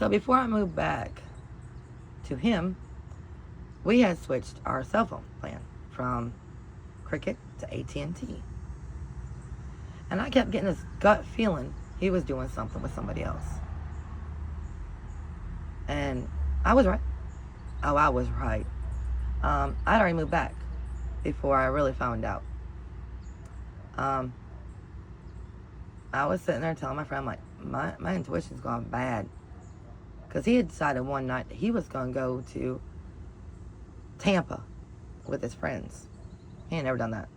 So before I moved back to him, we had switched our cell phone plan from Cricket to AT&T. And I kept getting this gut feeling he was doing something with somebody else. And I was right. Oh, I was right. I'd already moved back before I really found out. I was sitting there telling my friend, I'm like, my intuition's gone bad. Because he had decided one night that he was going to go to Tampa with his friends. He had never done that.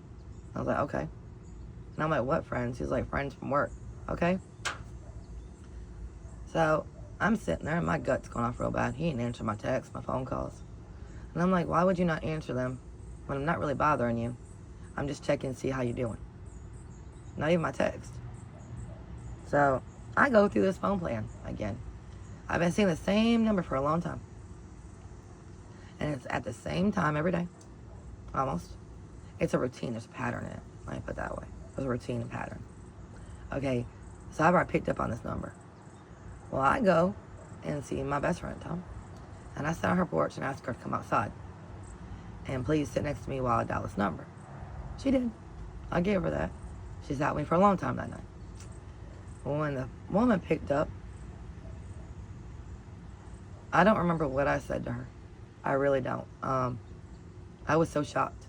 I was like, okay. And I'm like, what friends? He's like, friends from work. Okay. So I'm sitting there and my gut's going off real bad. He ain't answering my texts, my phone calls. And I'm like, why would you not answer them when I'm not really bothering you? I'm just checking to see how you're doing. Not even my text. So I go through this phone plan again. I've been seeing the same number for a long time. And it's at the same time every day. Almost. It's a routine. There's a pattern in it. Let me put it that way. There's a routine and pattern. Okay. So I've already picked up on this number. Well, I go and see my best friend, Tom. And I sit on her porch and ask her to come outside. And please sit next to me while I dial this number. She did. I gave her that. She sat with me for a long time that night. When the woman picked up, I don't remember what I said to her. I really don't. I was so shocked.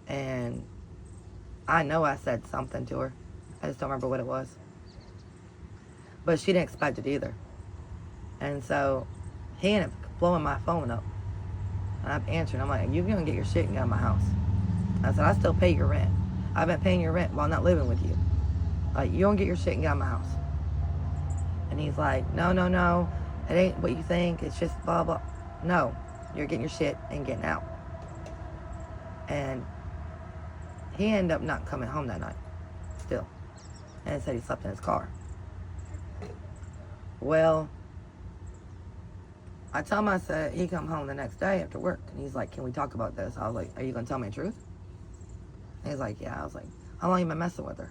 And I know I said something to her. I just don't remember what it was. But she didn't expect it either. And so he ended up blowing my phone up. And I'm answering. I'm like, you're going to get your shit and get out of my house. I said, I still pay your rent. I've been paying your rent while not living with you. Like, you don't get your shit and get out of my house. And he's like, no. It ain't what you think. It's just blah, blah. No, you're getting your shit and getting out. And he ended up not coming home that night. Still. And said he slept in his car. Well, I told him, I said, he come home the next day after work. And he's like, can we talk about this? I was like, are you going to tell me the truth? And he's like, yeah. I was like, how long you been messing with her?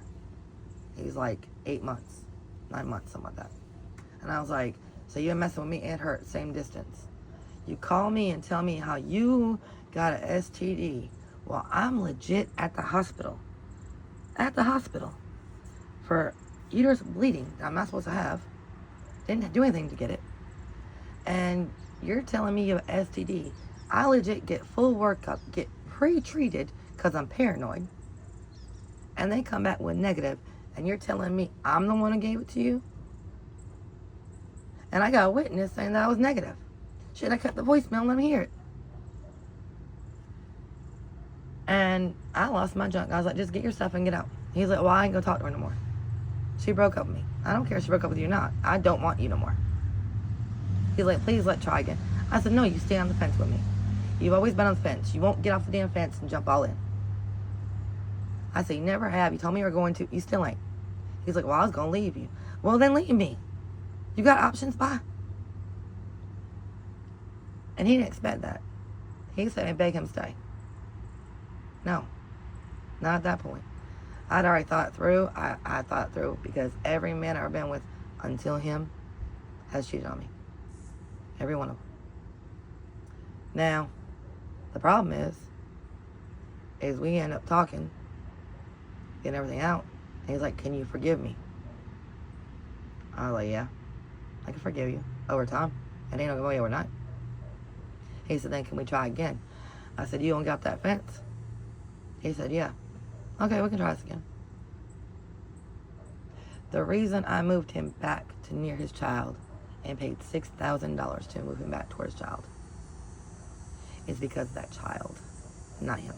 He's like, 8 months, 9 months, something like that. And I was like, so you're messing with me and her at the same distance. You call me and tell me how you got an STD while I'm legit at the hospital. At the hospital. For uterus bleeding that I'm not supposed to have. Didn't do anything to get it. And you're telling me you have an STD. I legit get full workup, get pre-treated because I'm paranoid. And they come back with negative. And you're telling me I'm the one who gave it to you? And I got a witness saying that I was negative. Shit, I cut the voicemail and let me hear it. And I lost my junk. I was like, just get your stuff and get out. He's like, well, I ain't gonna talk to her no more. She broke up with me. I don't care if she broke up with you or not. I don't want you no more. He's like, please let's try again. I said, no, you stay on the fence with me. You've always been on the fence. You won't get off the damn fence and jump all in. I said, you never have. You told me you were going to. You still ain't. He's like, well, I was going to leave you. Well, then leave me. You got options? Bye. And he didn't expect that. He said, I beg him to stay. No. Not at that point. I'd already thought it through. I thought it through because every man I've ever been with until him has cheated on me. Every one of them. Now, the problem is we end up talking, getting everything out. And he's like, can you forgive me? I was like, yeah, I can forgive you over time. It ain't gonna go away overnight. He said, then can we try again? I said, you don't got that fence? He said, yeah. Okay, we can try this again. The reason I moved him back to near his child and paid $6,000 to move him back towards his child is because of that child, not him.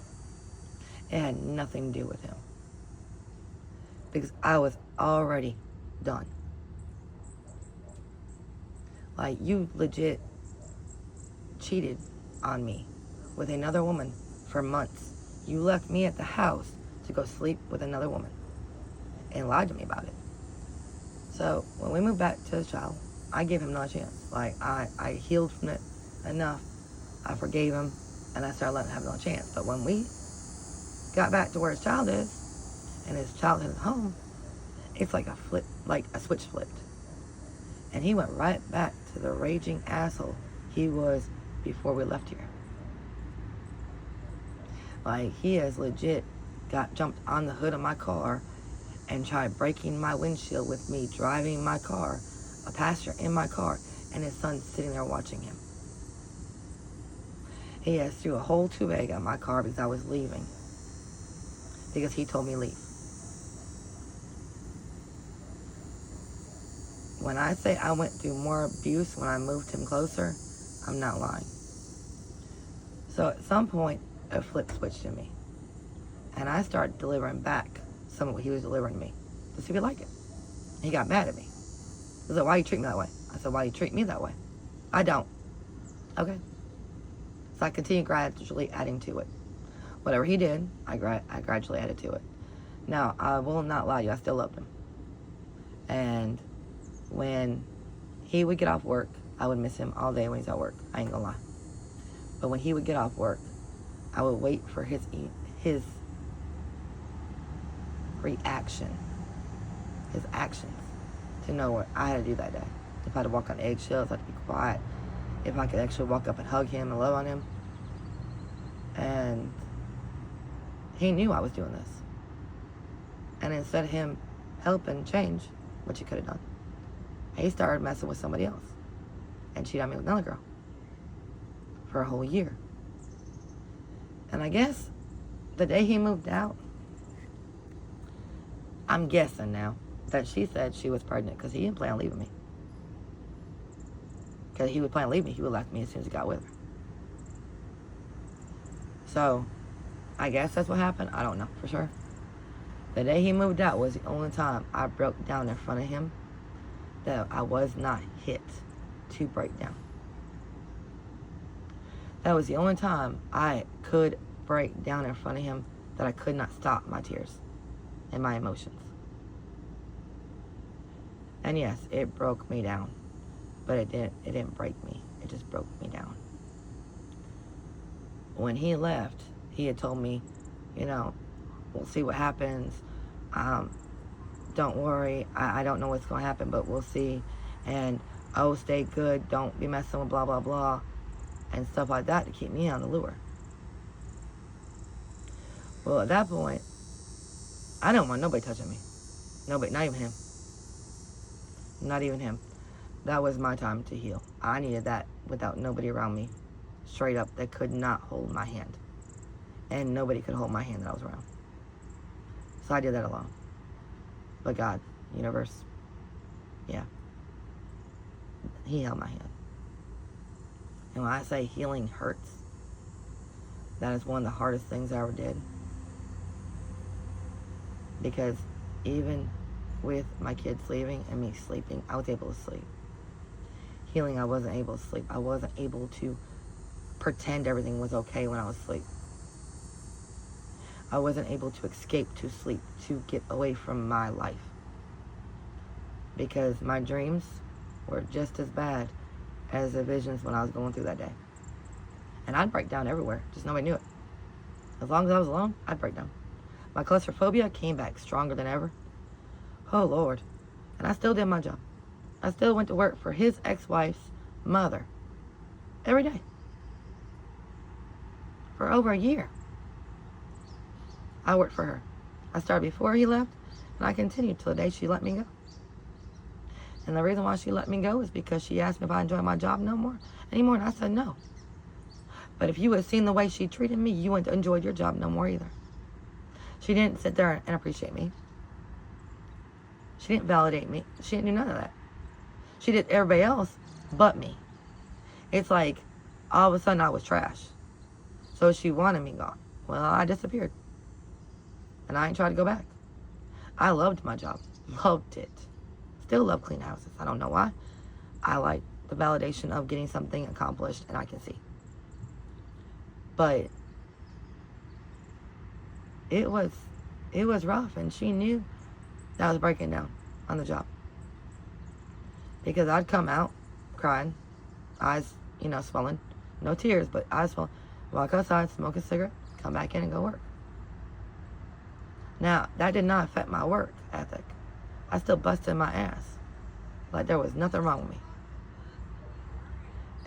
It had nothing to do with him. Because I was already done. Like, you legit cheated on me with another woman for months. You left me at the house to go sleep with another woman and lied to me about it. So when we moved back to his child, I gave him another chance. Like, I healed from it enough. I forgave him, and I started letting him have another chance. But when we got back to where his child is, and his child is home, it's like a flip, like a switch flipped. And he went right back to the raging asshole he was before we left here. Like, he has legit jumped on the hood of my car and tried breaking my windshield with me driving my car, a passenger in my car, and his son sitting there watching him. He has threw a whole tube egg at my car because I was leaving. Because he told me leave. When I say I went through more abuse when I moved him closer, I'm not lying. So at some point, a flip switched in me. And I started delivering back some of what he was delivering to me to see if he liked it. He got mad at me. He was like, why you treat me that way? I said, why you treat me that way? I don't. Okay. So I continued gradually adding to it. Whatever he did, I gradually added to it. Now, I will not lie to you, I still loved him. And when he would get off work, I would miss him all day when he's at work. I ain't gonna lie. But when he would get off work, I would wait for his reaction, his actions, to know what I had to do that day. If I had to walk on eggshells, I had to be quiet. If I could actually walk up and hug him and love on him. And he knew I was doing this. And instead of him helping change, which he could have done, he started messing with somebody else and cheated on me with another girl for a whole year. And I guess the day he moved out, I'm guessing now that she said she was pregnant because he didn't plan on leaving me. Because he would plan on leaving me, he would have left me as soon as he got with her. So, I guess that's what happened. I don't know for sure. The day he moved out was the only time I broke down in front of him that I was not hit to break down. That was the only time I could break down in front of him that I could not stop my tears and my emotions. And yes, it broke me down. But it didn't break me. It just broke me down. When he left, he had told me, we'll see what happens. Don't worry. I don't know what's going to happen, but we'll see. And, stay good. Don't be messing with blah, blah, blah. And stuff like that to keep me on the lure. Well, at that point, I don't want nobody touching me. Nobody, not even him. Not even him. That was my time to heal. I needed that without nobody around me. Straight up, that could not hold my hand. And nobody could hold my hand that I was around. So I did that alone. But God, universe, yeah. He held my hand. And when I say healing hurts, that is one of the hardest things I ever did. Because even with my kids leaving and me sleeping, I was able to sleep. Healing, I wasn't able to sleep. I wasn't able to pretend everything was okay when I was asleep. I wasn't able to escape to sleep, to get away from my life. Because my dreams were just as bad as the visions when I was going through that day. And I'd break down everywhere, just nobody knew it. As long as I was alone, I'd break down. My claustrophobia came back stronger than ever. Oh, Lord. And I still did my job. I still went to work for his ex-wife's mother every day for over a year. I worked for her. I started before he left, and I continued till the day she let me go. And the reason why she let me go is because she asked me if I enjoyed my job anymore, and I said no. But if you had seen the way she treated me, you wouldn't have enjoyed your job no more either. She didn't sit there and appreciate me. She didn't validate me. She didn't do none of that. She did everybody else but me. It's like all of a sudden I was trash. So she wanted me gone. Well, I disappeared. And I ain't tried to go back. I loved my job. Loved it. Still love clean houses. I don't know why. I like the validation of getting something accomplished and I can see. But it was rough, and she knew that I was breaking down on the job. Because I'd come out crying, eyes, swelling. No tears, but eyes swelling. Walk outside, smoke a cigarette, come back in and go work. Now, that did not affect my work ethic. I still busted my ass. Like there was nothing wrong with me.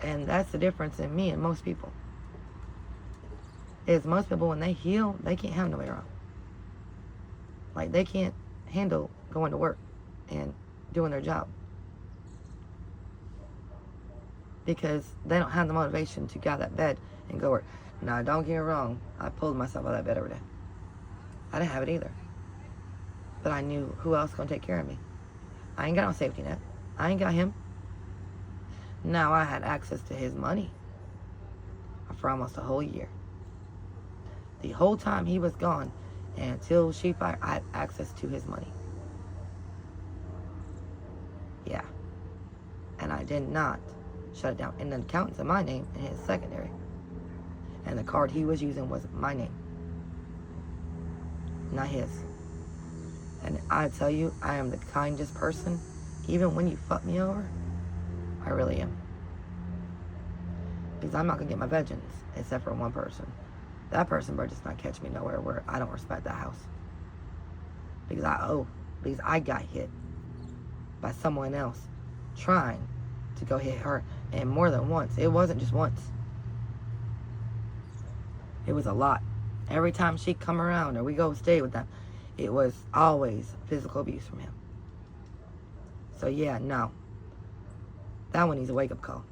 And that's the difference in me and most people. Is most people, when they heal, they can't have nobody around. Like they can't handle going to work and doing their job. Because they don't have the motivation to get out of that bed and go work. Now, don't get me wrong. I pulled myself out of that bed every day. I didn't have it either. But I knew who else was going to take care of me. I ain't got no safety net. I ain't got him. Now, I had access to his money for almost a whole year. The whole time he was gone, and until she fired, I had access to his money. Yeah. And I did not shut it down. And the account's in my name and his secondary. And the card he was using was my name, not his. And I tell you, I am the kindest person. Even when you fuck me over, I really am. Because I'm not going to get my vengeance, except for one person. That person better just not catch me nowhere where I don't respect that house. Because I got hit by someone else trying to go hit her. And more than once. It wasn't just once. It was a lot. Every time she come around or we go stay with them, it was always physical abuse from him. So yeah, no. That one needs a wake-up call.